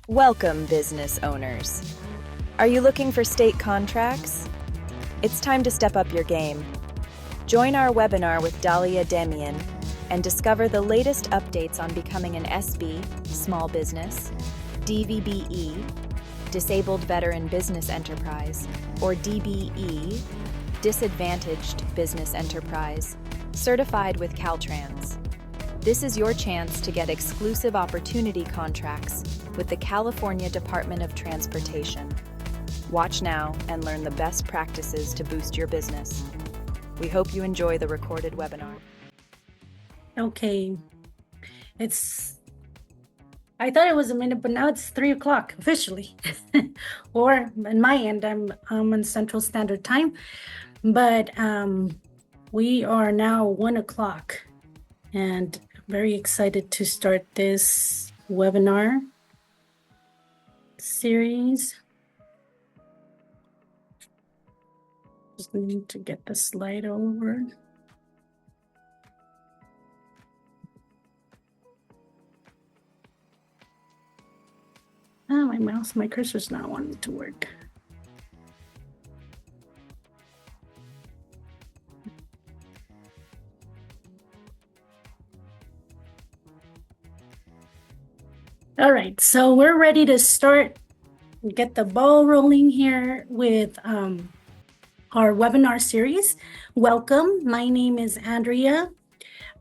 Welcome, business owners. Are you looking for state contracts? It's time to step up your game. Join our webinar with Dalia Demian and discover the latest updates on becoming an SB, small business, DVBE, disabled veteran business enterprise, or DBE, disadvantaged business enterprise, certified with CALTRANS. This is your chance to get exclusive opportunity contracts with the California Department of Transportation. Watch now and learn the best practices to boost your business. We hope you enjoy the recorded webinar. Okay, I thought it was a minute, but now it's 3 o'clock officially. Or in my end, I'm on Central Standard Time, but we are now 1 o'clock and very excited to start this webinar series. Just need to get the slide over. Oh, my cursor's not wanting to work. All right, so we're ready to start, get the ball rolling here with our webinar series. Welcome, my name is Andrea.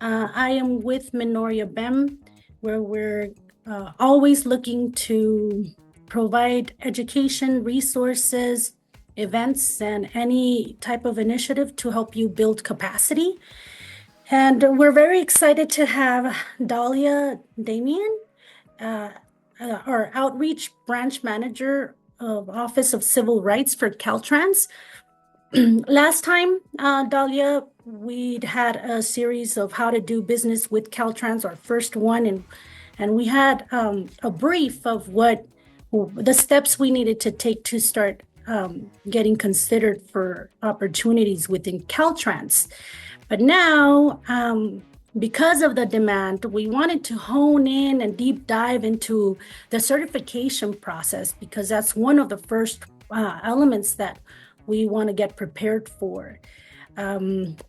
I am with Minorea-BEM, where we're always looking to provide education, resources, events, and any type of initiative to help you build capacity. And we're very excited to have Dalia Damian, our Outreach Branch Manager of Office of Civil Rights for CalTrans. Last time, Dalia, we'd had a series of how to do business with CalTrans, our first one, and we had a brief of what the steps we needed to take to start getting considered for opportunities within CalTrans. But now, because of the demand, we wanted to hone in and deep dive into the certification process, because that's one of the first elements that we want to get prepared for. And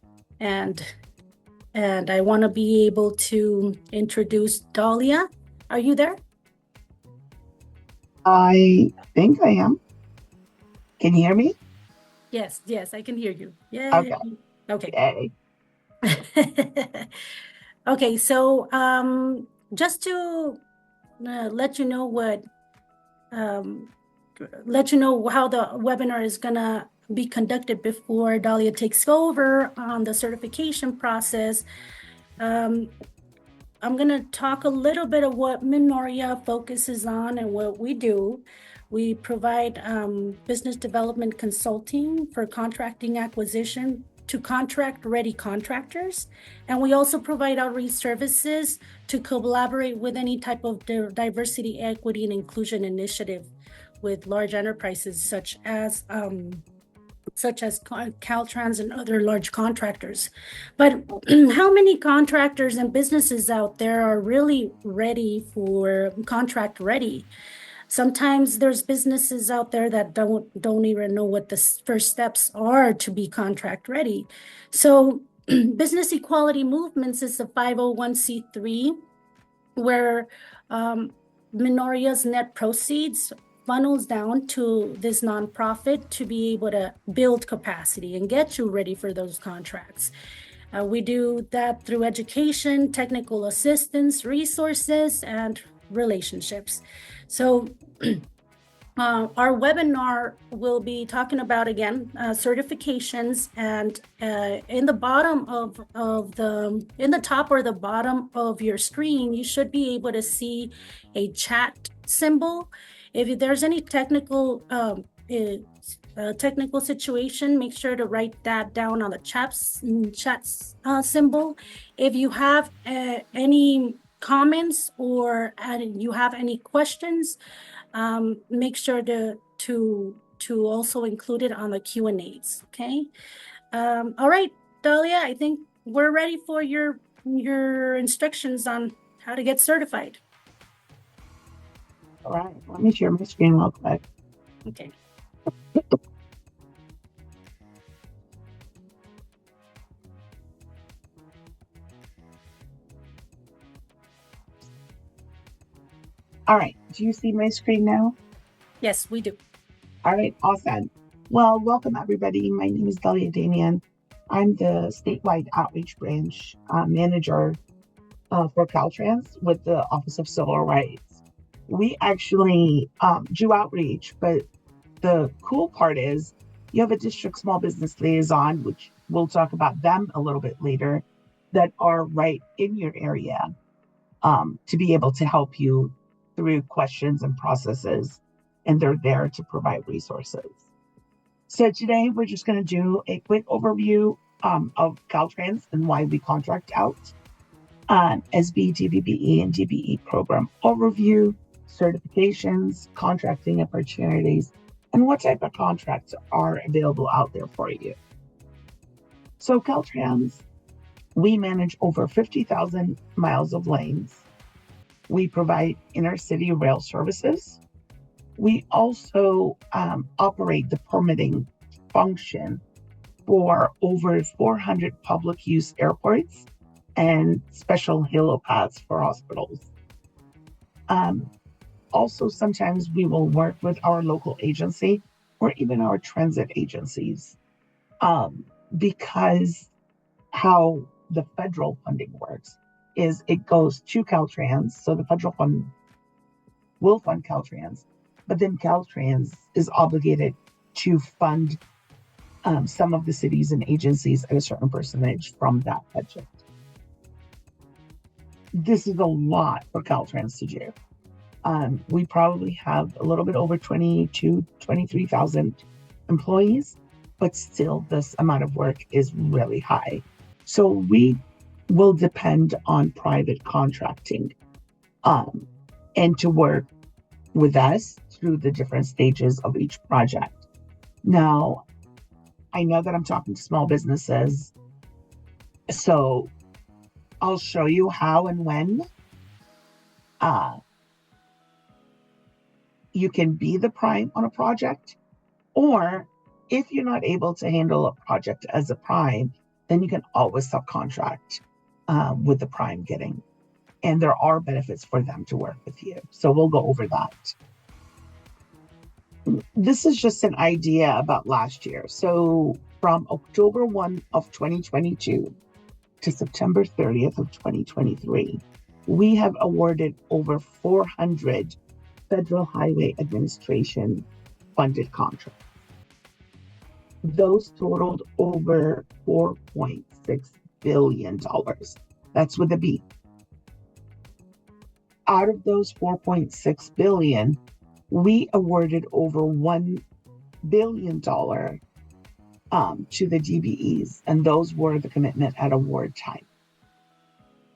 I want to be able to introduce Dalia. Are you there? I think I am. Can you hear me? Yes, I can hear you. Yay. Okay. Yay. Okay, so just to let you know how the webinar is gonna be conducted before Dalia takes over on the certification process. I'm gonna talk a little bit of what Minorea focuses on and what we do. We provide business development consulting for contracting acquisition to contract-ready contractors. And we also provide outreach services to collaborate with any type of diversity, equity, and inclusion initiative with large enterprises such as CalTrans and other large contractors. But how many contractors and businesses out there are really ready for contract ready? Sometimes there's businesses out there that don't even know what the first steps are to be contract ready. So Business Equality Movements is a 501c3 where Minorea's net proceeds funnels down to this nonprofit to be able to build capacity and get you ready for those contracts. We do that through education, technical assistance, resources, and relationships. So our webinar will be talking about, again, certifications, and in the top or the bottom of your screen, you should be able to see a chat symbol. If there's any technical situation, make sure to write that down on the chat symbol. If you have any comments or you have any questions, make sure to also include it on the Q&As, okay? All right, Dahlia, I think we're ready for your instructions on how to get certified. All right, let me share my screen real quick. Okay. All right, do you see my screen now? Yes, we do. All right, awesome. Well, welcome everybody. My name is Dahlia Damian. I'm the statewide outreach branch manager for Caltrans with the Office of Civil Rights. We actually do outreach, but the cool part is you have a district small business liaison, which we'll talk about them a little bit later, that are right in your area to be able to help you through questions and processes, and they're there to provide resources. So today we're just going to do a quick overview of Caltrans and why we contract out, SB, DVBE, and DBE program overview, certifications, contracting opportunities, and what type of contracts are available out there for you. So Caltrans, we manage over 50,000 miles of lanes. We provide inner city rail services. We also operate the permitting function for over 400 public use airports and special helipads for hospitals. Also, sometimes we will work with our local agency or even our transit agencies because how the federal funding works is it goes to Caltrans. So the federal fund will fund Caltrans, but then Caltrans is obligated to fund some of the cities and agencies at a certain percentage from that budget. This is a lot for Caltrans to do. We probably have a little bit over 23,000 employees, but still this amount of work is really high. So we will depend on private contracting and to work with us through the different stages of each project. Now, I know that I'm talking to small businesses, so I'll show you how and when you can be the prime on a project, or if you're not able to handle a project as a prime, then you can always subcontract with the prime getting, and there are benefits for them to work with you. So we'll go over that. This is just an idea about last year. So from October 1 of 2022 to September 30th of 2023, we have awarded over 400 Federal Highway Administration funded contracts. Those totaled over $4.6 billion. That's with a B. Out of those 4.6 billion, we awarded over $1 billion to the DBEs, and those were the commitment at award time.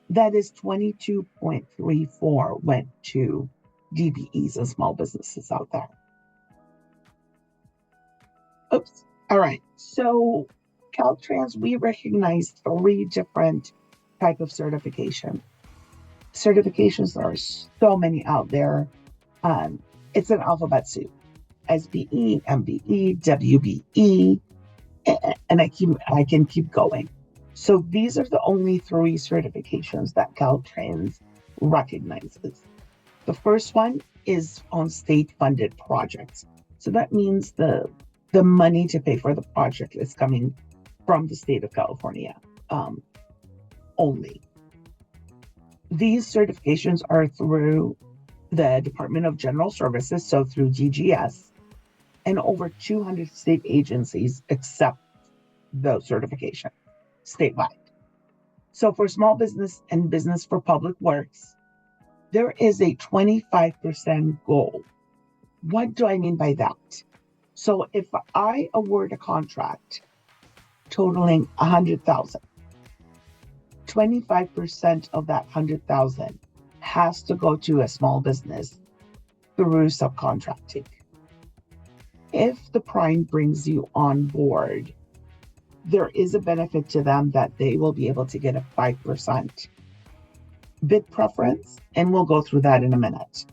That is 22.34 went to DBEs and small businesses out there. Oops. All right. So Caltrans, we recognize 3 different types of certification. Certifications, there are so many out there. It's an alphabet soup. SBE, MBE, WBE, and I can keep going. So these are the only 3 certifications that Caltrans recognizes. The first one is on state-funded projects. So that means the money to pay for the project is coming from the state of California only. These certifications are through the Department of General Services, so through DGS, and over 200 state agencies accept those certifications statewide. So for small business and business for public works, there is a 25% goal. What do I mean by that? So if I award a contract totaling 100,000, 25% of that 100,000 has to go to a small business through subcontracting. If the prime brings you on board there is a benefit to them that they will be able to get a 5% bid preference, and we'll go through that in a minute.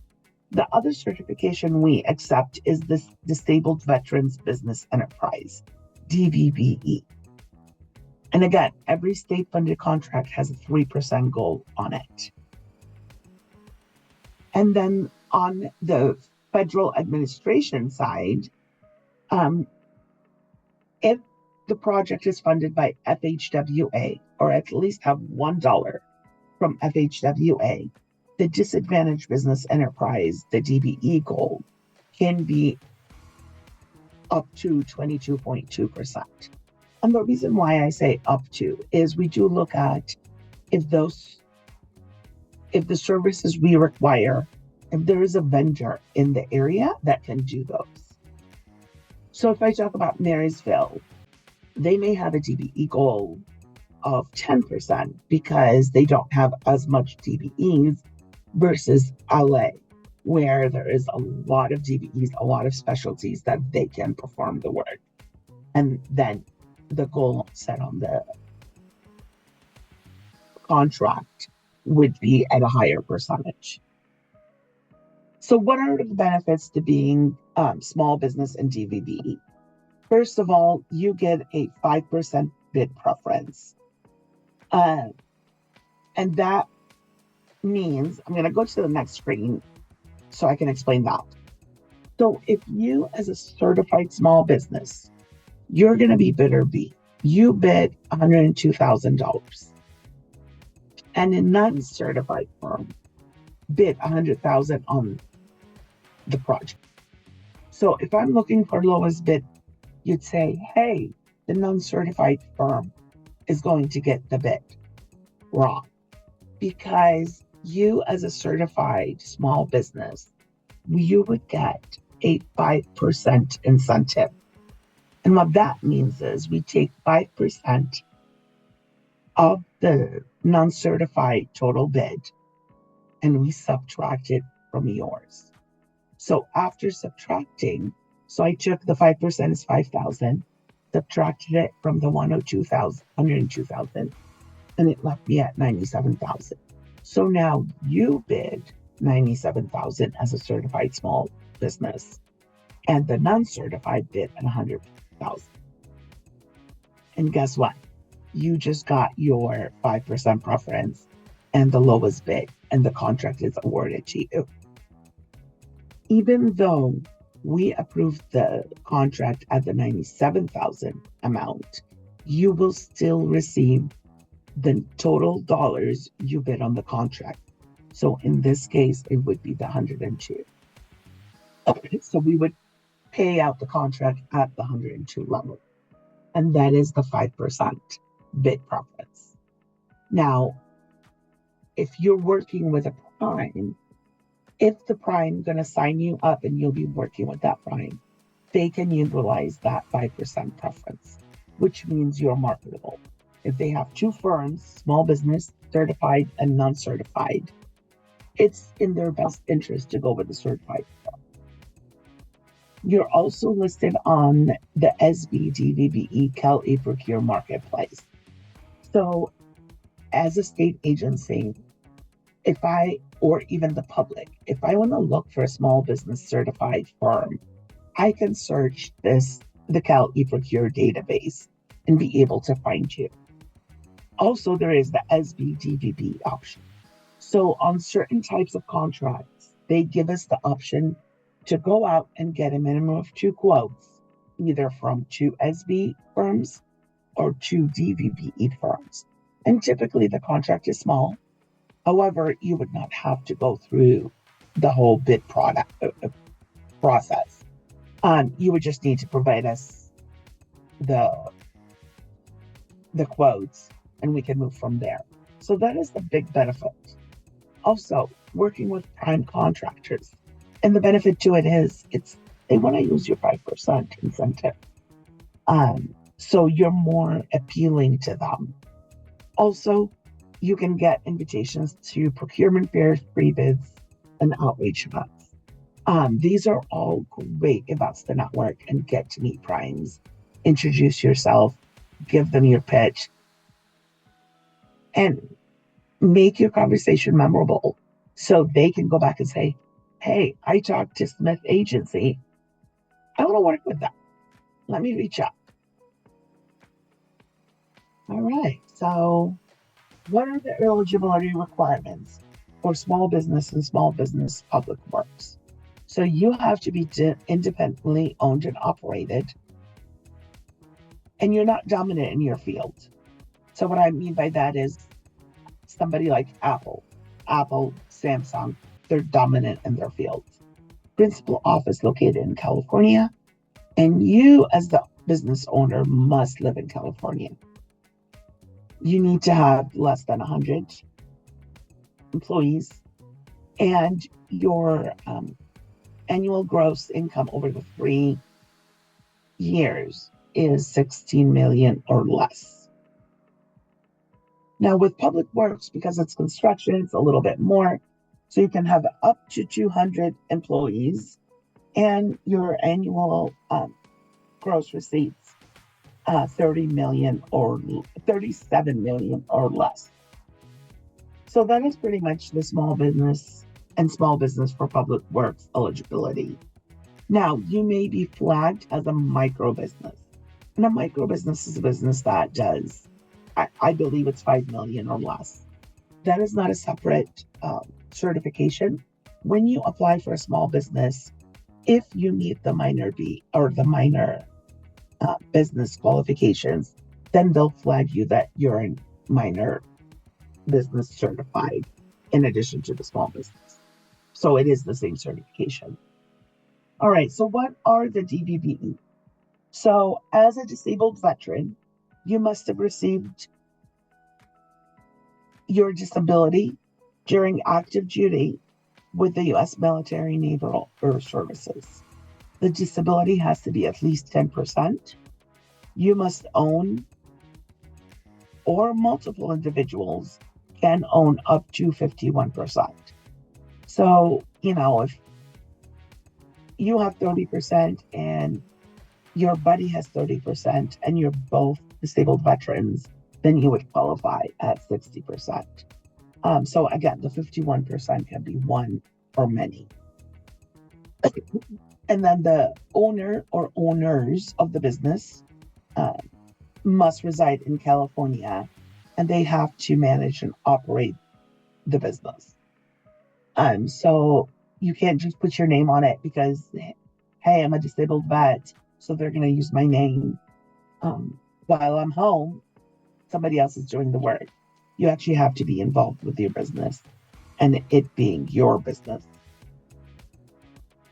The other certification we accept is this Disabled Veterans Business Enterprise, DVBE. And again, every state-funded contract has a 3% goal on it. And then on the federal administration side, if the project is funded by FHWA, or at least have $1 from FHWA, the Disadvantaged Business Enterprise, the DBE goal, can be up to 22.2%. And the reason why I say up to is we do look at if the services we require, if there is a vendor in the area that can do those. So if I talk about Marysville, they may have a DBE goal of 10% because they don't have as much DBEs versus LA, where there is a lot of DBEs, a lot of specialties that they can perform the work. And then the goal set on the contract would be at a higher percentage. So what are the benefits to being small business and DVBE? First of all, you get a 5% bid preference. And that means, I'm going to go to the next screen so I can explain that. So if you, as a certified small business, you're going to be bidder B, you bid $102,000. And a non-certified firm bid $100,000 on the project. So if I'm looking for lowest bid, you'd say, hey, the non-certified firm is going to get the bid. Wrong. Because you, as a certified small business, you would get a 5% incentive. And what that means is we take 5% of the non-certified total bid and we subtract it from yours. So after subtracting, so I took the 5% is 5,000, subtracted it from the 102,000, and it left me at 97,000. So now you bid 97,000 as a certified small business, and the non-certified bid at 100,000. And guess what? You just got your 5% preference and the lowest bid, and the contract is awarded to you. Even though we approved the contract at the 97,000 amount, you will still receive the total dollars you bid on the contract. So in this case, it would be the 102. Okay, so we would pay out the contract at the 102 level. And that is the 5% bid preference. Now, if you're working with a prime, if the prime going to sign you up and you'll be working with that prime, they can utilize that 5% preference, which means you're marketable. If they have two firms, small business, certified and non-certified, it's in their best interest to go with the certified firm. You're also listed on the SB DVBE CalTransProcure marketplace. So as a state agency, or even the public, if I want to look for a small business certified firm, I can search the CalTransProcure database and be able to find you. Also, there is the SB DVB option. So on certain types of contracts, they give us the option to go out and get a minimum of 2 quotes, either from 2 SB firms or 2 DVBE firms. And typically the contract is small. However, you would not have to go through the whole bid process. You would just need to provide us the quotes and we can move from there. So that is the big benefit. Also, working with prime contractors. And the benefit to it is they want to use your 5% incentive. So you're more appealing to them. Also, you can get invitations to procurement fairs, pre-bids, and outreach events. These are all great events to network and get to meet primes, introduce yourself, give them your pitch, and make your conversation memorable so they can go back and say, hey, I talked to Smith Agency. I want to work with them. Let me reach out. All right. So what are the eligibility requirements for small business and small business public works? So you have to be independently owned and operated, and you're not dominant in your field. So what I mean by that is somebody like Apple, Samsung, they're dominant in their field. Principal office located in California, and you as the business owner must live in California. You need to have less than 100 employees, and your annual gross income over the 3 years is 16 million or less. Now with public works, because it's construction, it's a little bit more. So you can have up to 200 employees, and your annual gross receipts 37 million or less. So that is pretty much the small business and small business for public works eligibility. Now, you may be flagged as a micro business. And a micro business is a business that does, I believe it's 5 million or less. That is not a separate certification. When you apply for a small business, if you meet the minor B or the minor business qualifications, then they'll flag you that you're in minor business certified in addition to the small business. So it is the same certification. All right, so what are the DVBE? So as a disabled veteran, you must have received your disability during active duty with the U.S. military, naval, or services. The disability has to be at least 10%. You must own, or multiple individuals can own up to 51%. So, if you have 30% and your buddy has 30% and you're both disabled veterans, then you would qualify at 60%. So again, the 51% can be one or many. And then the owner or owners of the business must reside in California, and they have to manage and operate the business. So you can't just put your name on it because, hey, I'm a disabled vet, so they're going to use my name. While I'm home, somebody else is doing the work. You actually have to be involved with your business and it being your business.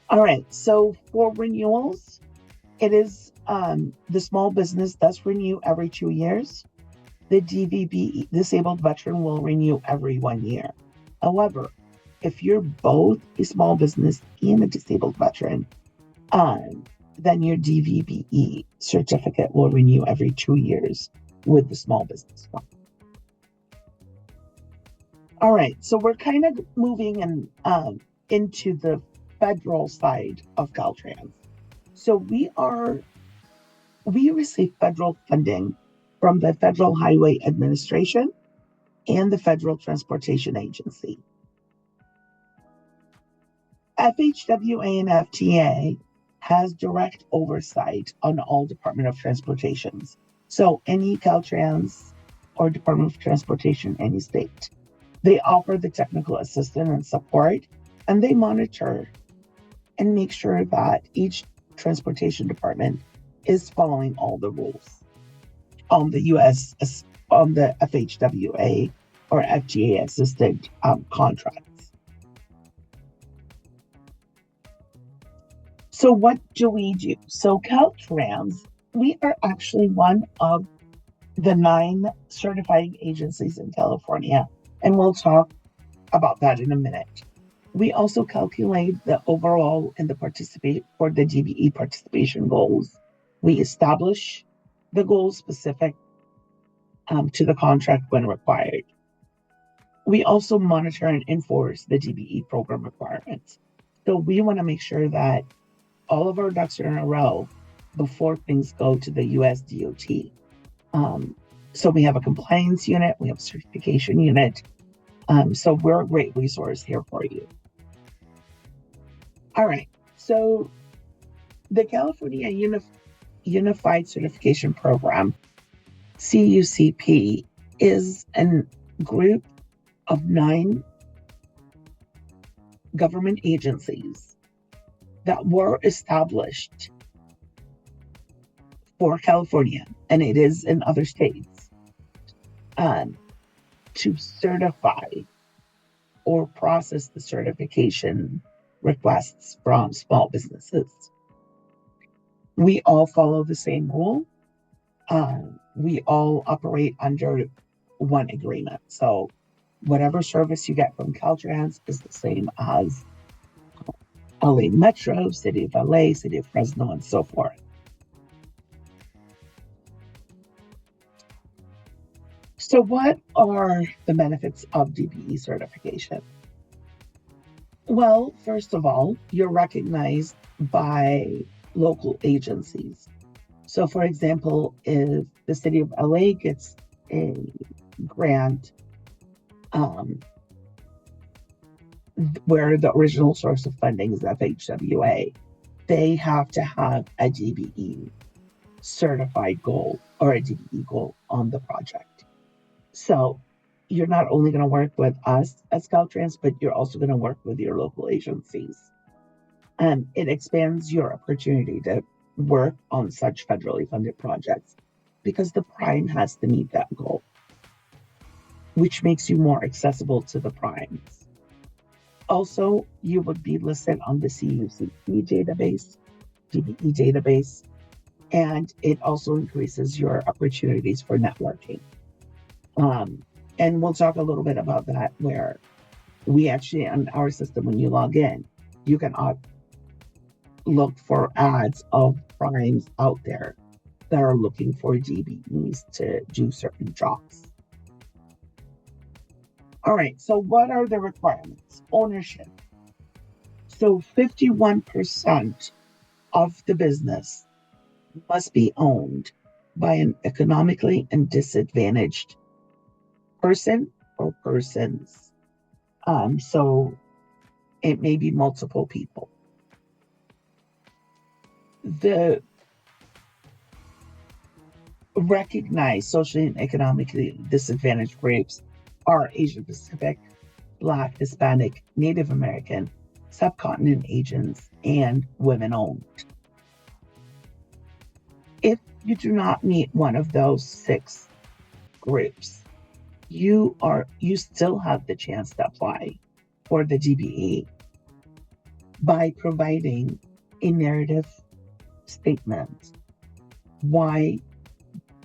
All right, so for renewals, it is the small business does renew every 2 years. The DVBE, disabled veteran, will renew every 1 year. However, if you're both a small business and a disabled veteran, then your DVBE certificate will renew every 2 years with the small business one. All right, so we're kind of moving into the federal side of Caltrans. So we receive federal funding from the Federal Highway Administration and the Federal Transportation Agency. FHWA and FTA has direct oversight on all Department of Transportations. So any Caltrans or Department of Transportation, any state, they offer the technical assistance and support, and they monitor and make sure that each transportation department is following all the rules on the FHWA or FTA assisted contracts. So what do we do? So Caltrans, we are actually one of the 9 certifying agencies in California, and we'll talk about that in a minute. We also calculate the overall and the for the DBE participation goals. We establish the goals specific to the contract when required. We also monitor and enforce the DBE program requirements. So we want to make sure that all of our ducks are in a row before things go to the US DOT. So we have a compliance unit, we have a certification unit. So we're a great resource here for you. All right, so the California Unified Certification Program, CUCP, is a group of 9 government agencies that were established for California, and it is in other states, to certify or process the certification requests from small businesses. We all follow the same rule. We all operate under one agreement. So whatever service you get from Caltrans is the same as LA Metro, City of LA, City of Fresno, and so forth. So what are the benefits of DBE certification? Well, first of all, you're recognized by local agencies. So for example, if the City of LA gets a grant where the original source of funding is FHWA, they have to have a DBE certified goal or a DBE goal on the project. So you're not only going to work with us as Caltrans, but you're also going to work with your local agencies. And it expands your opportunity to work on such federally funded projects because the prime has to meet that goal, which makes you more accessible to the primes. Also, you would be listed on the CUCP database, DBE database, and it also increases your opportunities for networking. And we'll talk a little bit about that, where we actually, on our system, when you log in, you can look for ads of primes out there that are looking for DBEs to do certain jobs. All right, so what are the requirements? Ownership. So 51% of the business must be owned by an economically disadvantaged person or persons. So it may be multiple people. The recognized socially and economically disadvantaged groups are Asian Pacific, Black, Hispanic, Native American, subcontinent Asians, and women-owned. If you do not meet one of those 6 groups, you still have the chance to apply for the DBE by providing a narrative statement why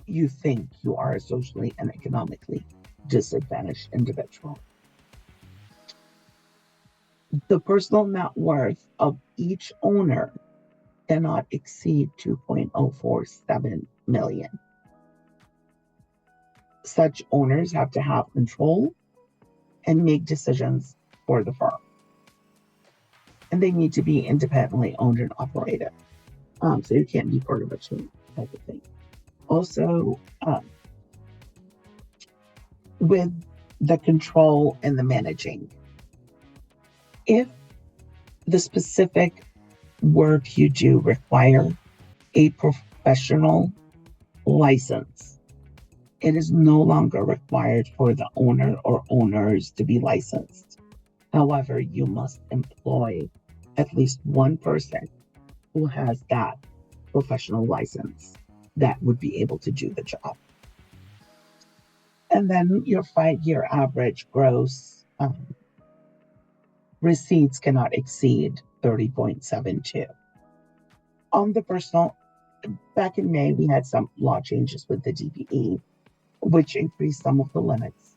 you think you are a socially and economically disadvantaged individual. The personal net worth of each owner cannot exceed $2.047 million. Such owners have to have control and make decisions for the firm. And they need to be independently owned and operated. So you can't be part of a chain type of thing. Also, with the control and the managing, if the specific work you do require a professional license, it is no longer required for the owner or owners to be licensed. However, you must employ at least one person who has that professional license that would be able to do the job. And then your 5-year average gross receipts cannot exceed 30.72. On the personal, back in May, we had some law changes with the DBE, which increased some of the limits,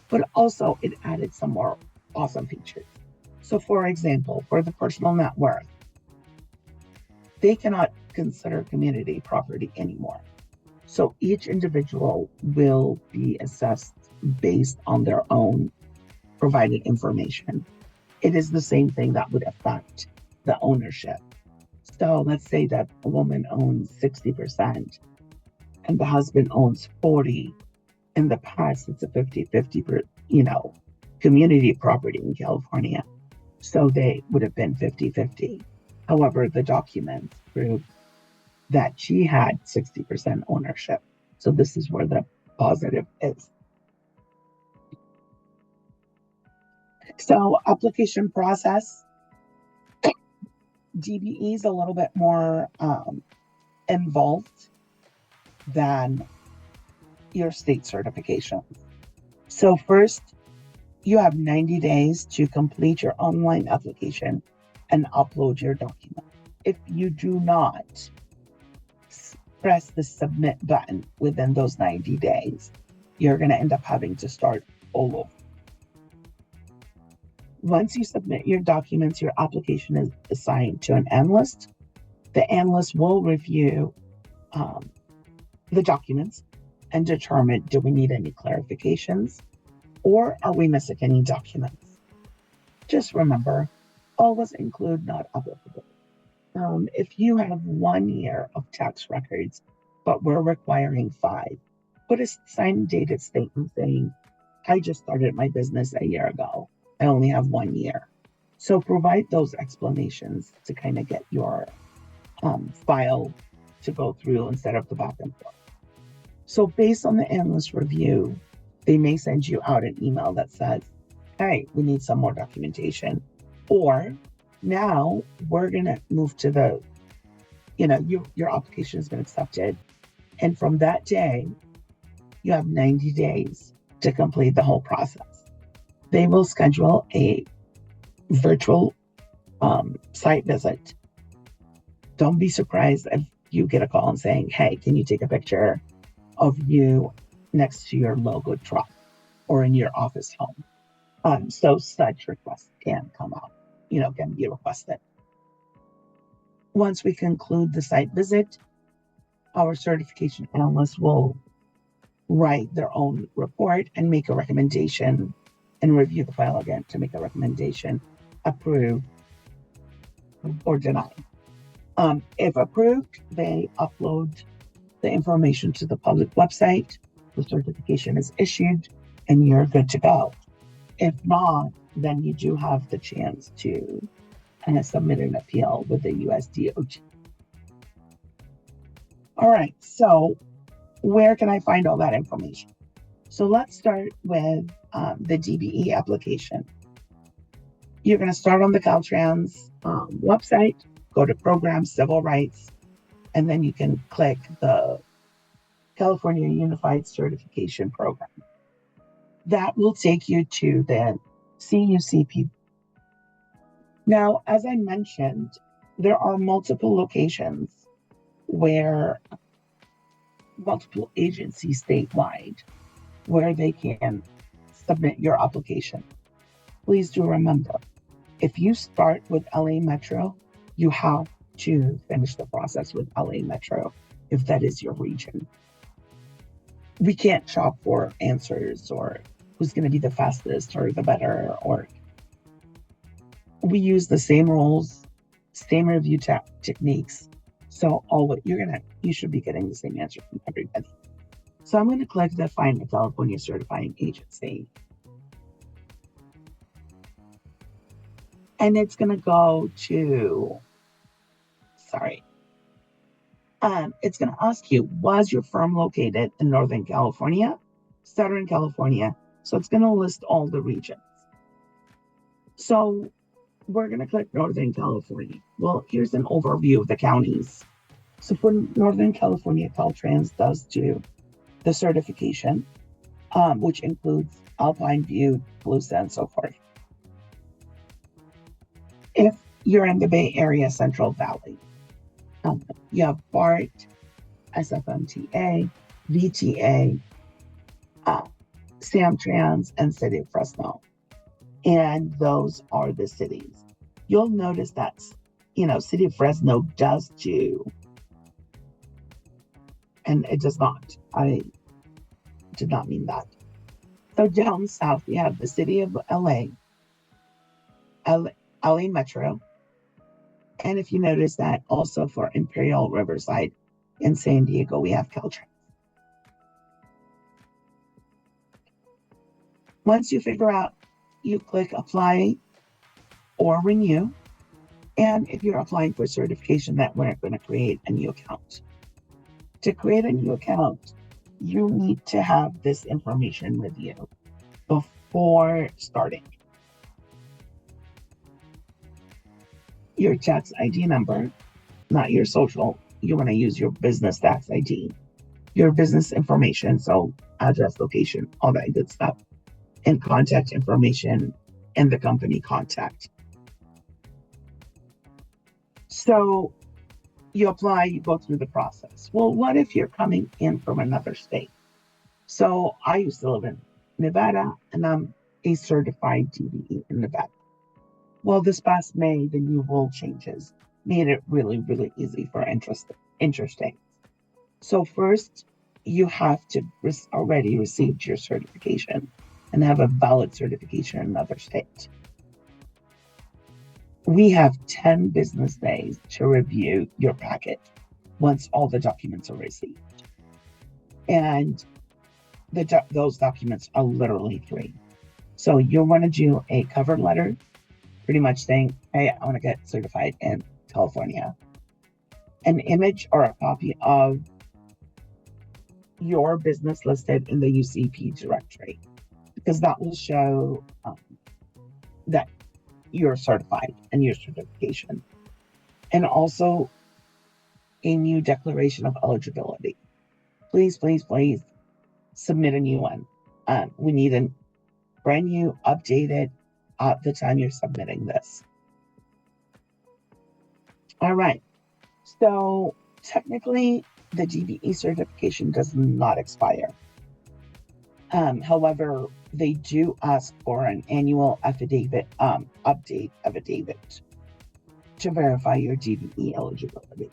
but also it added some more awesome features. So for example, for the personal net worth, they cannot consider community property anymore. So each individual will be assessed based on their own provided information. It is the same thing that would affect the ownership. So let's say that a woman owns 60%. and the husband owns 40, in the past it's a 50-50, community property in California. So they would have been 50-50. However, the documents prove that she had 60% ownership. So this is where the positive is. So application process, DBE is a little bit more involved than your state certification. So first, you have 90 days to complete your online application and upload your document. If you do not press the submit button within those 90 days, you're going to end up having to start all over. Once you submit your documents, your application is assigned to an analyst. The analyst will review the documents and determine, do we need any clarifications or are we missing any documents? Just remember, always include not applicable. If you have 1 year of tax records, but we're requiring 5, put a signed dated statement saying, I just started my business a year ago. I only have 1 year. So provide those explanations to kind of get your file to go through instead of the back and forth. So based on the analyst review, they may send you out an email that says, hey, we need some more documentation. Or now we're going to move to the, your application has been accepted. And from that day, you have 90 days to complete the whole process. They will schedule a virtual site visit. Don't be surprised if you get a call and saying, hey, can you take a picture of you next to your logo truck or in your office home? So such requests can come out, can be requested. Once we conclude the site visit, our certification analyst will write their own report and make a recommendation and review the file again to make a recommendation, approve or deny. If approved, they upload the information to the public website, the certification is issued, and you're good to go. If not, then you do have the chance to submit an appeal with the US DOT. All right, so where can I find all that information? So let's start with the DBE application. You're going to start on the Caltrans website, go to Programs, Civil Rights, and then you can click the California Unified Certification Program. That will take you to the CUCP. Now, as I mentioned, there are multiple locations where multiple agencies statewide where they can submit your application. Please do remember, if you start with LA Metro, you have to finish the process with LA Metro if that is your region. We can't shop for answers or who's going to be the fastest or the better, or we use the same rules, same review techniques. So you should be getting the same answer from everybody. So I'm going to click the Find a California Certifying Agency. And it's going to go to, it's going to ask you, was your firm located in Northern California, Southern California? So it's going to list all the regions. So we're going to click Northern California. Well, here's an overview of the counties. So for Northern California, Caltrans does do the certification, which includes Alpine View, Blusa, and so forth. If you're in the Bay Area Central Valley, you have BART, SFMTA, VTA, Samtrans, and City of Fresno. And those are the cities. You'll notice that, City of Fresno does do, and it does not. I did not mean that. So down south, we have the City of LA Metro. And if you notice that also for Imperial, Riverside, and San Diego, we have Caltrans. Once you figure out, you click apply or renew. And if you're applying for certification, that we're going to create a new account. To create a new account, you need to have this information with you before starting. Your tax ID number, not your social. You want to use your business tax ID, your business information, so address, location, all that good stuff, and contact information and the company contact. So you apply, you go through the process. Well, what if you're coming in from another state? So I used to live in Nevada, and I'm a certified DBE in Nevada. Well, this past May, the new rule changes made it really, really easy for interesting. So first, you have to already received your certification and have a valid certification in another state. We have 10 business days to review your packet once all the documents are received. And those documents are literally free. So you want to do a cover letter, pretty much saying, hey, I want to get certified in California. An image or a copy of your business listed in the UCP directory, because that will show that you're certified and your certification. And also a new declaration of eligibility. Please, please, please submit a new one. We need a brand new, updated at the time you're submitting this. All right. So technically, the DBE certification does not expire. However, they do ask for an annual update affidavit to verify your DBE eligibility.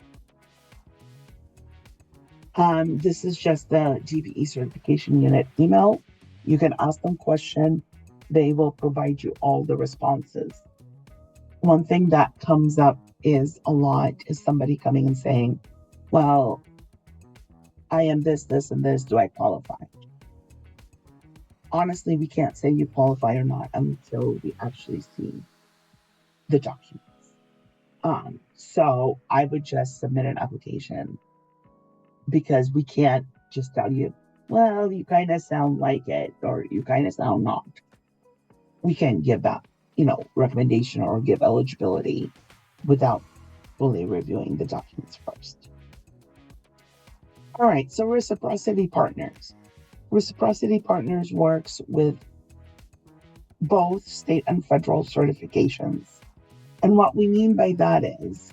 This is just the DBE certification unit email. You can ask them questions. They will provide you all the responses. One thing that comes up is a lot is somebody coming and saying, well, I am this, this, and this. Do I qualify? Honestly, we can't say you qualify or not until we actually see the documents. So I would just submit an application, because we can't just tell you, well, you kind of sound like it, or you kind of sound not. We can't give that, recommendation or give eligibility without fully reviewing the documents first. All right, so reciprocity partners. Reciprocity partners works with both state and federal certifications. And what we mean by that is,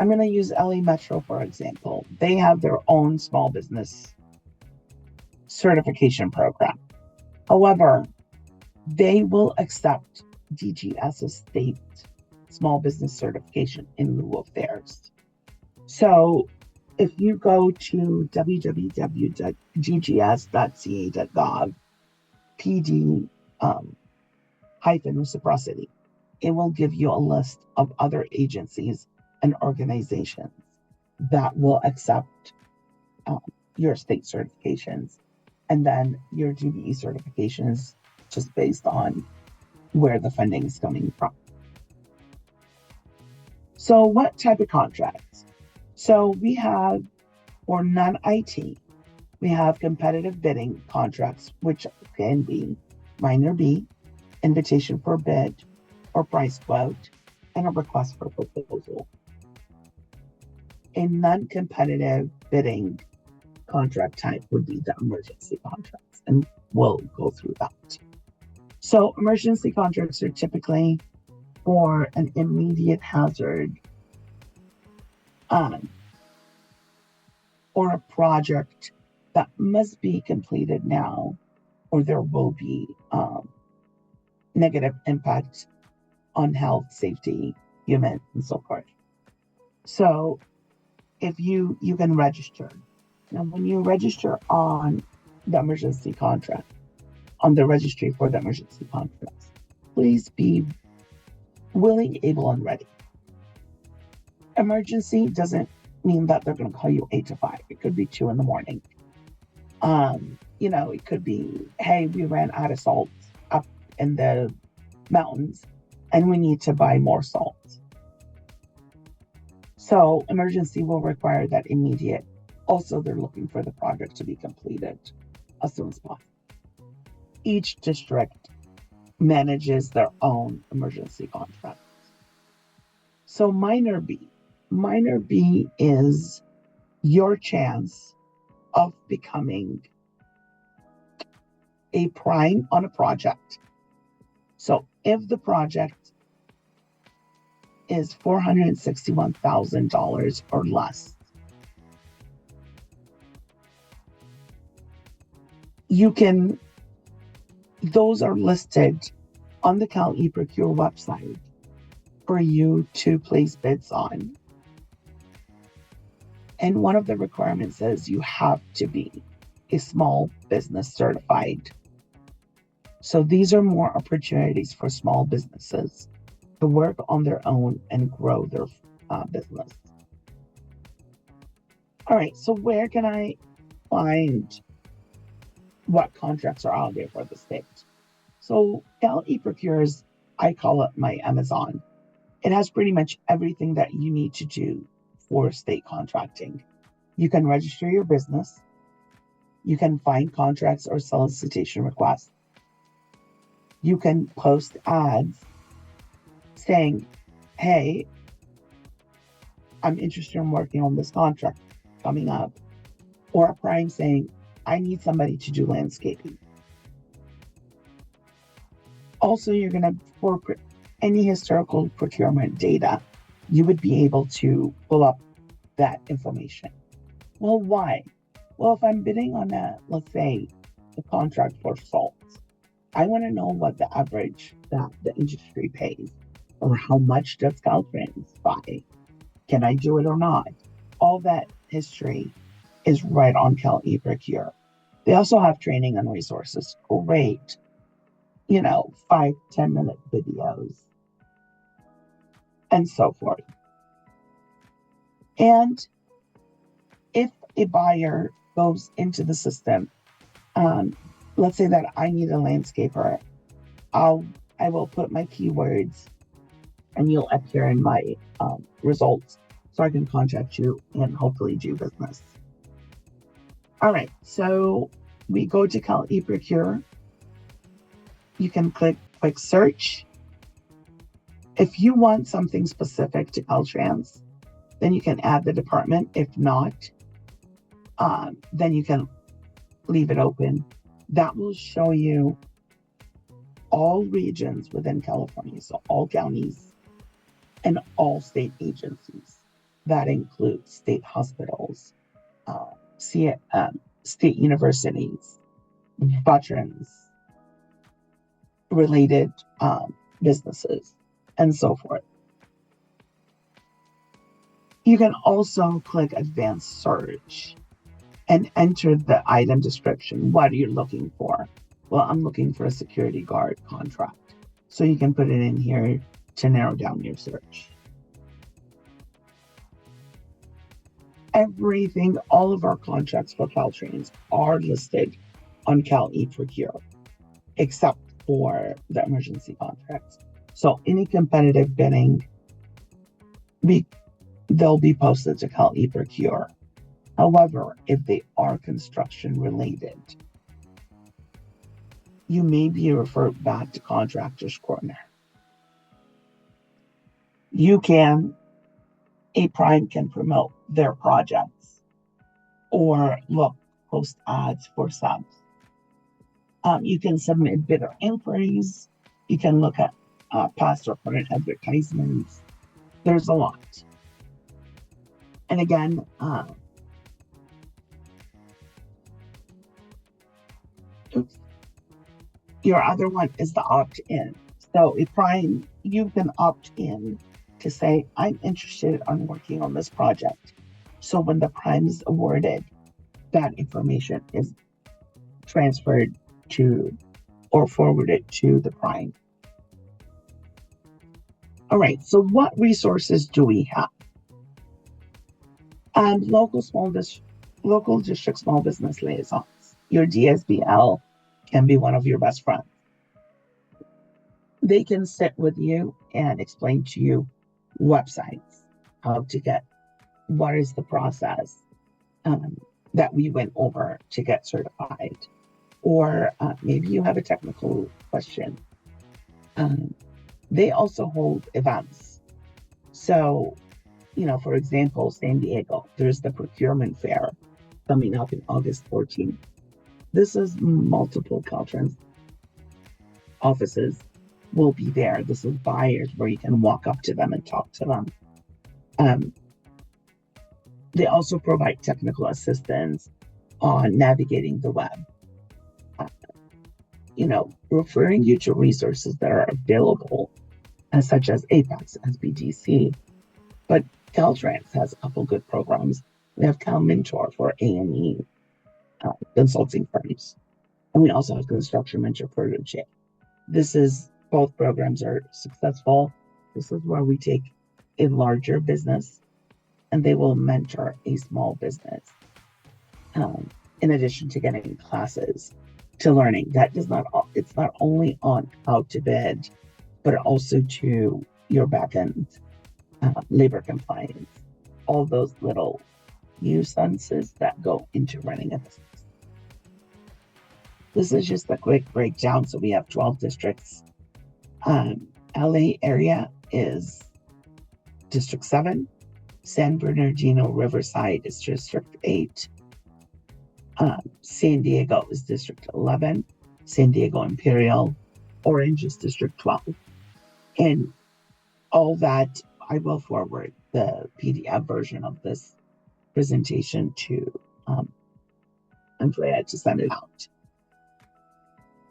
I'm going to use LA Metro, for example. They have their own small business certification program. However, they will accept DGS's state small business certification in lieu of theirs. So if you go to www.ggs.ca.gov, PD -reciprocity, it will give you a list of other agencies and organizations that will accept your state certifications, and then your DBE certifications just based on where the funding is coming from. So what type of contracts? So we have, for non-IT, we have competitive bidding contracts, which can be minor B, invitation for bid or price quote, and a request for proposal. A non-competitive bidding contract type would be the emergency contracts, and we'll go through that. So emergency contracts are typically for an immediate hazard or a project that must be completed now, or there will be negative impact on health, safety, human, and so forth. So if you can register. Now, when you register on the emergency contract, on the registry for the emergency contracts, please be willing, able, and ready. Emergency doesn't mean that they're going to call you 8 to 5. It could be 2 in the morning. It could be, hey, we ran out of salt up in the mountains and we need to buy more salt. So emergency will require that immediate. Also, they're looking for the project to be completed as soon as possible. Each district manages their own emergency contract. So minor B. Minor B is your chance of becoming a prime on a project. So if the project is $461,000 or less, those are listed on the Cal eProcure website for you to place bids on. And one of the requirements is you have to be a small business certified. So these are more opportunities for small businesses to work on their own and grow their business. All right, so where can I find what contracts are out there for the state? So Cal eProcures, I call it my Amazon. It has pretty much everything that you need to do for state contracting. You can register your business. You can find contracts or solicitation requests. You can post ads saying, hey, I'm interested in working on this contract coming up. Or a prime saying, I need somebody to do landscaping. Also, you're going to, for any historical procurement data, you would be able to pull up that information. Well, why? Well, if I'm bidding on let's say, a contract for salt, I want to know what the average that the industry pays, or how much does CALTRANS buy? Can I do it or not? All that history is right on Cal eProcure. They also have training and resources. Great, 5-10 minute videos and so forth. And if a buyer goes into the system, let's say that I need a landscaper, I will put my keywords and you'll appear in my results so I can contact you and hopefully do business. All right, so we go to Cal eProcure. You can click quick search. If you want something specific to CALTRANS, then you can add the department. If not, then you can leave it open. That will show you all regions within California, so all counties and all state agencies. That includes state hospitals, state universities, veterans, related businesses, and so forth. You can also click advanced search and enter the item description. What are you looking for? Well, I'm looking for a security guard contract. So you can put it in here to narrow down your search. Everything, all of our contracts for CALTRANS are listed on Cal eProcure, except for the emergency contracts. So any competitive bidding, they'll be posted to Cal eProcure. However, if they are construction related, you may be referred back to Contractors Corner. A prime can promote their projects or post ads for subs. You can submit bidder inquiries. You can look at past or current advertisements. There's a lot. And again, your other one is the opt-in. So a prime, you can opt in to say, I'm interested in working on this project. So when the prime is awarded, that information is transferred to or forwarded to the prime. All right, so what resources do we have? Local district small business liaisons. your DSBL can be one of your best friends. They can sit with you and explain to you websites, how to get, what is the process that we went over to get certified. Or maybe you have a technical question. They also hold events. So, for example, San Diego, there's the procurement fair coming up in August 14th. This is multiple Caltrans offices will be there. This is buyers where you can walk up to them and talk to them. They also provide technical assistance on navigating the web. Referring you to resources that are available, such as Apex, SBDC. But Caltrans has a couple good programs. We have CalMentor for A&E consulting firms. And we also have Construction Mentor for J. Both programs are successful. This is where we take a larger business and they will mentor a small business. In addition to getting classes to learning, it's not only on how to bid, but also to your back-end labor compliance, all those little nuances that go into running a business. This is just a quick breakdown. So we have 12 districts. LA area is District 7. San Bernardino Riverside is District 8. San Diego is District 11. San Diego Imperial. Orange is District 12. And all that, I will forward the PDF version of this presentation to Andrea to send it out.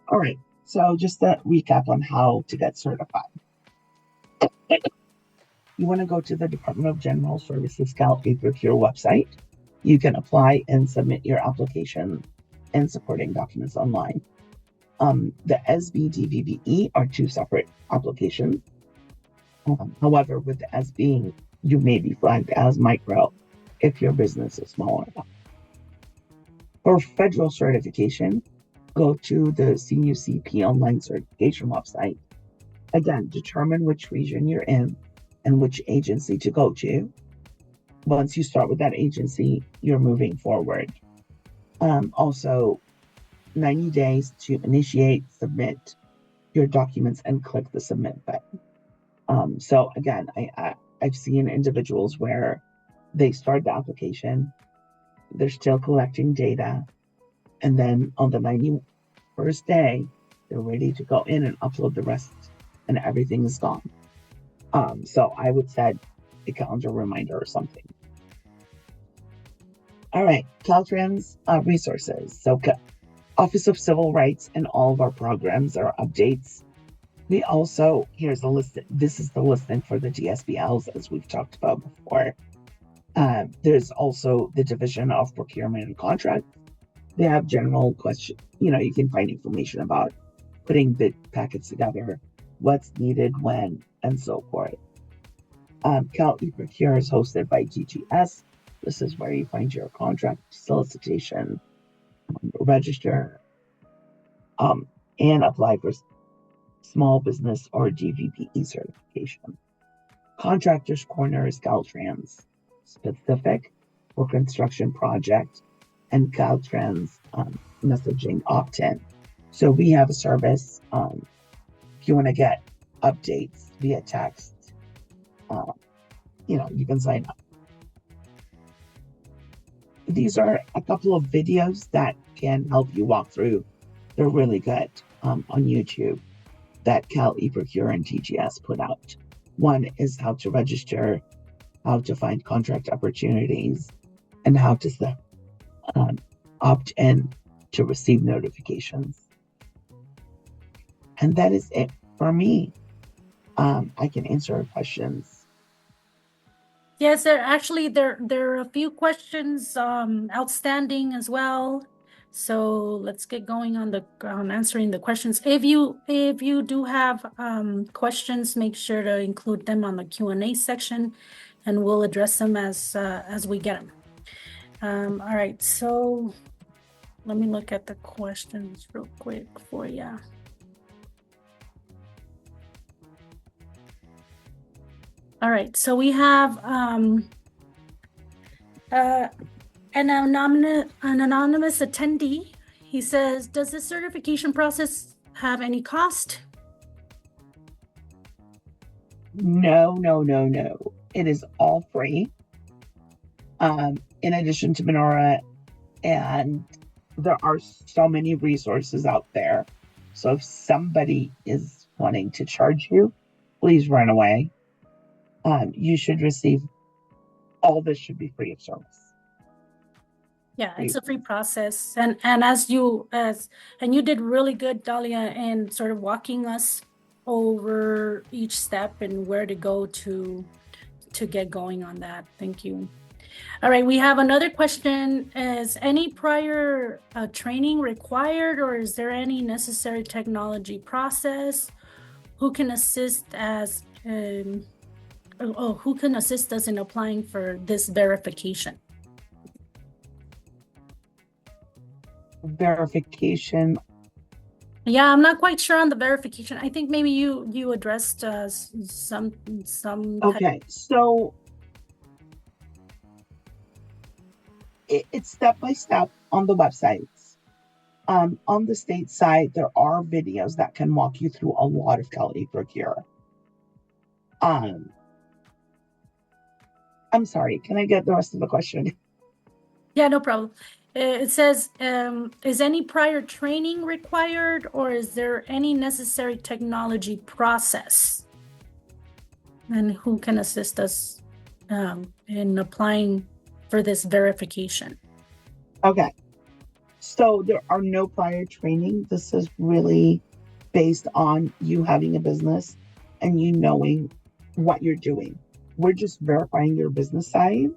All right, so just a recap on how to get certified. You want to go to the Department of General Services Cal eProcure website. You can apply and submit your application and supporting documents online. The SB DVBE are two separate applications. However, with the SB, you may be flagged as micro if your business is smaller. For federal certification, go to the CUCP online certification website. Again, determine which region you're in and which agency to go to. Once you start with that agency, you're moving forward. Also, 90 days to initiate, submit your documents, and click the submit button. So again, I've seen individuals where they start the application, they're still collecting data, and then on the 91st day, they're ready to go in and upload the rest, and everything is gone. So I would set a calendar reminder or something. All right, Caltrans resources. So Office of Civil Rights and all of our programs are updates. We also, here's a list. This is the listing for the DSBLs, as we've talked about before. There's also the Division of Procurement and Contract. They have general questions. You can find information about putting bid packets together, what's needed when, and so forth. Cal eProcure is hosted by GTS. This is where you find your contract solicitation, register, and apply for small business or DVBE certification. Contractors Corner is Caltrans specific for construction project, and Caltrans messaging opt-in. So we have a service. If you want to get updates via text, you can sign up. These are a couple of videos that can help you walk through. They're really good on YouTube that Cal eProcure and GGS put out. One is how to register, how to find contract opportunities, and how to opt in to receive notifications. And that is it for me. I can answer questions. Yes, there are a few questions outstanding as well. So let's get going on the answering the questions. If you do have questions, make sure to include them on the Q&A section, and we'll address them as we get them. All right, so Let me look at the questions real quick for you. All right, so we have an anonymous attendee. He says, does the certification process have any cost? No. It is all free. In addition to Minorea, and there are so many resources out there. So if somebody is wanting to charge you, please run away. You should receive, all this should be free of service. Yeah, it's a free process. And you did really good, Dahlia, in sort of walking us over each step and where to go to get going on that. Thank you. All right, we have another question. Is any prior training required, or is there any necessary technology process? Who can assist us in applying for this verification? Verification. Yeah, I'm not quite sure on the verification. I think maybe you addressed some. Okay, so it's step by step on the websites. On the state side, there are videos that can walk you through a lot of Cali Procure. I'm sorry, can I get the rest of the question? Yeah, no problem. It says, is any prior training required, or is there any necessary technology process? And who can assist us in applying for this verification? Okay, so there are no prior training. This is really based on you having a business and you knowing what you're doing. We're just verifying your business size.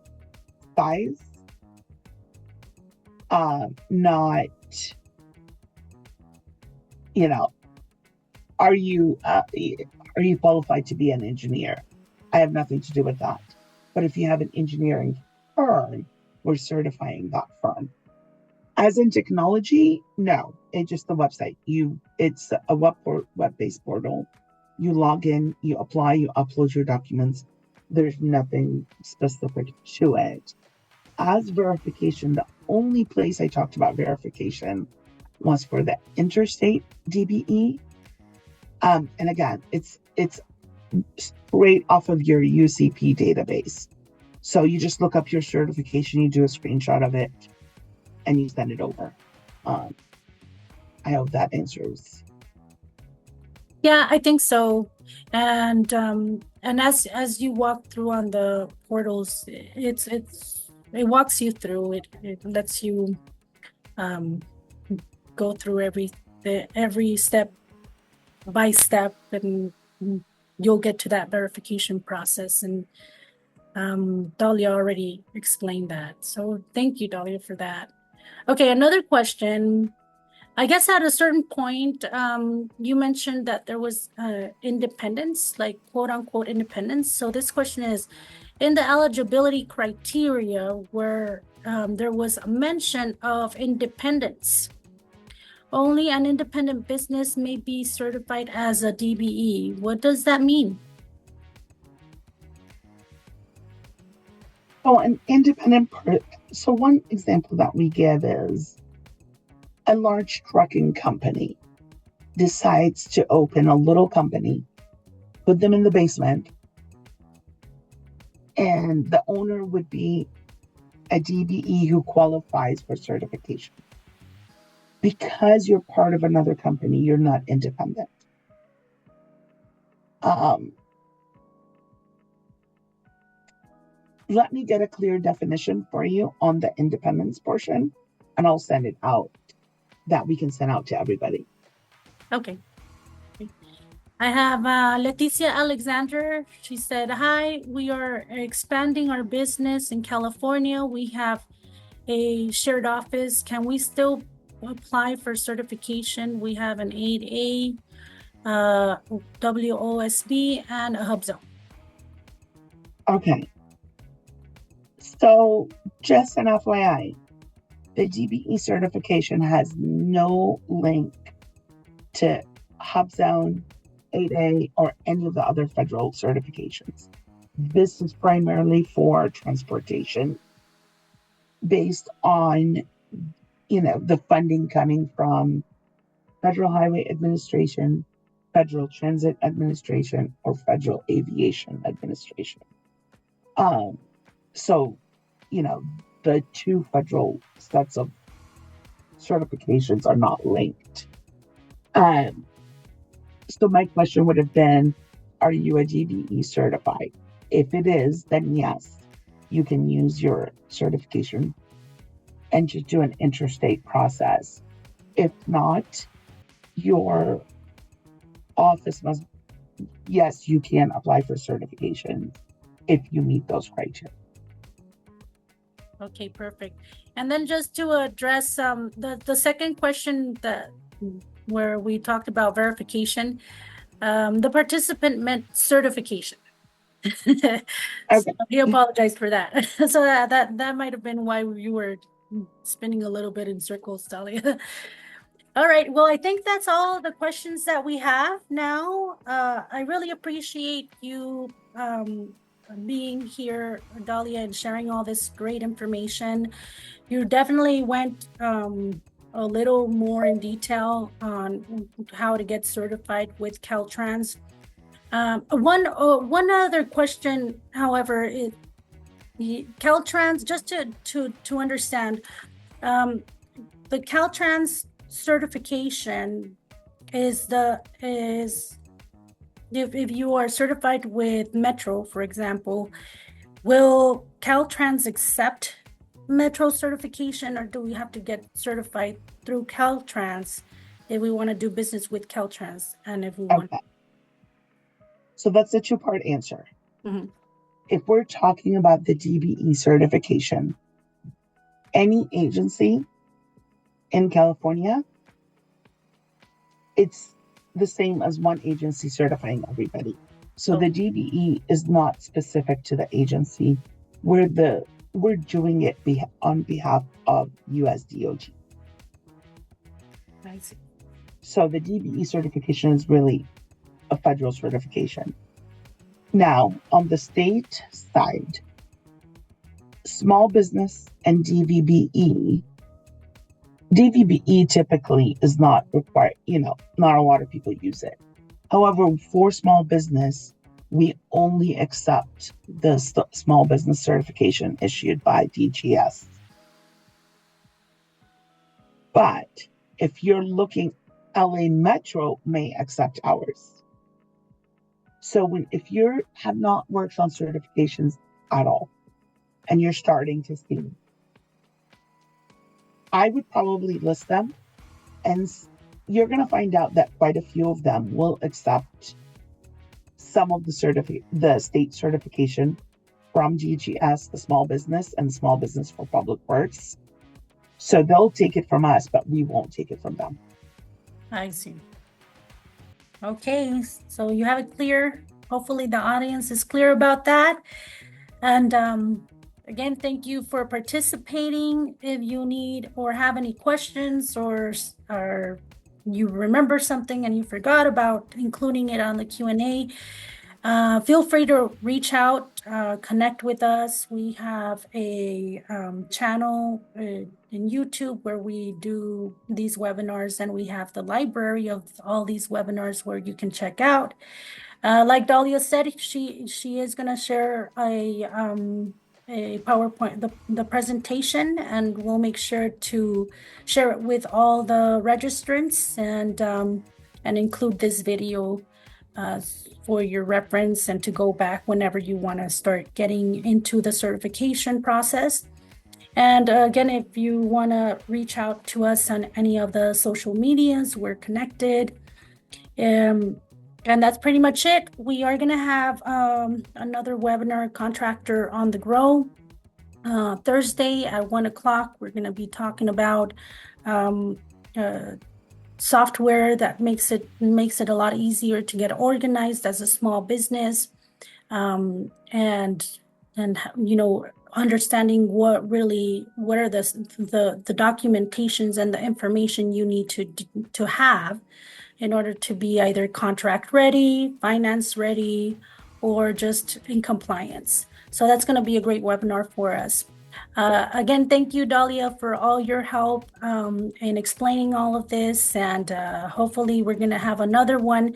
Not, are you qualified to be an engineer? I have nothing to do with that. But if you have an engineering firm, we're certifying that firm. As in technology, no, it's just the website. It's a web-based portal. You log in, you apply, you upload your documents. There's nothing specific to it. As verification, the only place I talked about verification was for the interstate DBE. And again, it's straight off of your UCP database. So you just look up your certification, you do a screenshot of it, and you send it over. I hope that answers. Yeah, I think so. And as you walk through on the portals, it walks you through. It lets you go through every step by step, and you'll get to that verification process. And Dahlia already explained that. So thank you, Dahlia, for that. Okay, another question. I guess at a certain point, you mentioned that there was independence, like quote unquote independence. So this question is, in the eligibility criteria where there was a mention of independence, only an independent business may be certified as a DBE. What does that mean? So an independent, so one example that we give is a large trucking company decides to open a little company, put them in the basement, and the owner would be a DBE who qualifies for certification. Because you're part of another company, you're not independent. Let me get a clear definition for you on the independence portion, and I'll send it out, that we can send out to everybody. Okay. I have Leticia Alexander. She said, hi, we are expanding our business in California. We have a shared office. Can we still apply for certification? We have an 8A, WOSB, and a hub zone. Okay. So just an FYI, The DBE certification has no link to HubZone, 8A, or any of the other federal certifications. This is primarily for transportation based on, the funding coming from Federal Highway Administration, Federal Transit Administration, or Federal Aviation Administration. So, the two federal sets of certifications are not linked. So my question would have been, are you a DBE certified? If it is, then yes, you can use your certification and just do an interstate process. If not, your office yes, you can apply for certification if you meet those criteria. Okay, perfect. And then just to address the second question where we talked about verification, the participant meant certification. Okay. So he apologized for that. So that might have been why you were spinning a little bit in circles, Dahlia. All right. Well, I think that's all the questions that we have now. I really appreciate you being here, Dahlia, and sharing all this great information. You definitely went a little more in detail on how to get certified with Caltrans. One other question, however, is Caltrans, just to understand, the Caltrans certification is if you are certified with Metro, for example, will Caltrans accept Metro certification, or do we have to get certified through Caltrans if we want to do business with Caltrans? And if we want, so that's a two-part answer. Mm-hmm. If we're talking about the DBE certification, any agency in California, it's the same as one agency certifying everybody. So the DBE is not specific to the agency. We're doing it on behalf of US DOT. I see. So the DBE certification is really a federal certification. Now, on the state side, small business and DVBE typically is not required, not a lot of people use it. However, for small business, we only accept the small business certification issued by DGS. But if you're looking, LA Metro may accept ours. So if you have not worked on certifications at all, and you're starting to see, I would probably list them, and you're going to find out that quite a few of them will accept some of the state certification from DGS, the small business, and small business for public works. So they'll take it from us, but we won't take it from them. I see. Okay, so you have it clear. Hopefully the audience is clear about that. And again, thank you for participating. If you need or have any questions, or you remember something and you forgot about including it on the Q&A, feel free to reach out, connect with us. We have a channel in YouTube where we do these webinars, and we have the library of all these webinars where you can check out. Like Dahlia said, she is going to share a PowerPoint, the presentation, and we'll make sure to share it with all the registrants and include this video for your reference, and to go back whenever you want to start getting into the certification process. And again, if you want to reach out to us on any of the social medias, we're connected. And that's pretty much it. We are going to have another webinar, Contractor on the Grow, Thursday at 1 o'clock. We're going to be talking about software that makes it a lot easier to get organized as a small business, and understanding what are the documentations and the information you need to have in order to be either contract ready, finance ready, or just in compliance. So that's going to be a great webinar for us. Again, thank you, Dahlia, for all your help in explaining all of this. And hopefully we're going to have another one,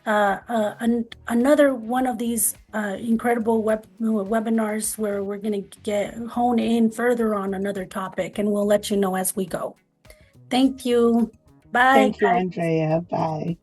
another one of these incredible webinars where we're going to hone in further on another topic, and we'll let you know as we go. Thank you. Bye. Thank you, Andrea. Bye.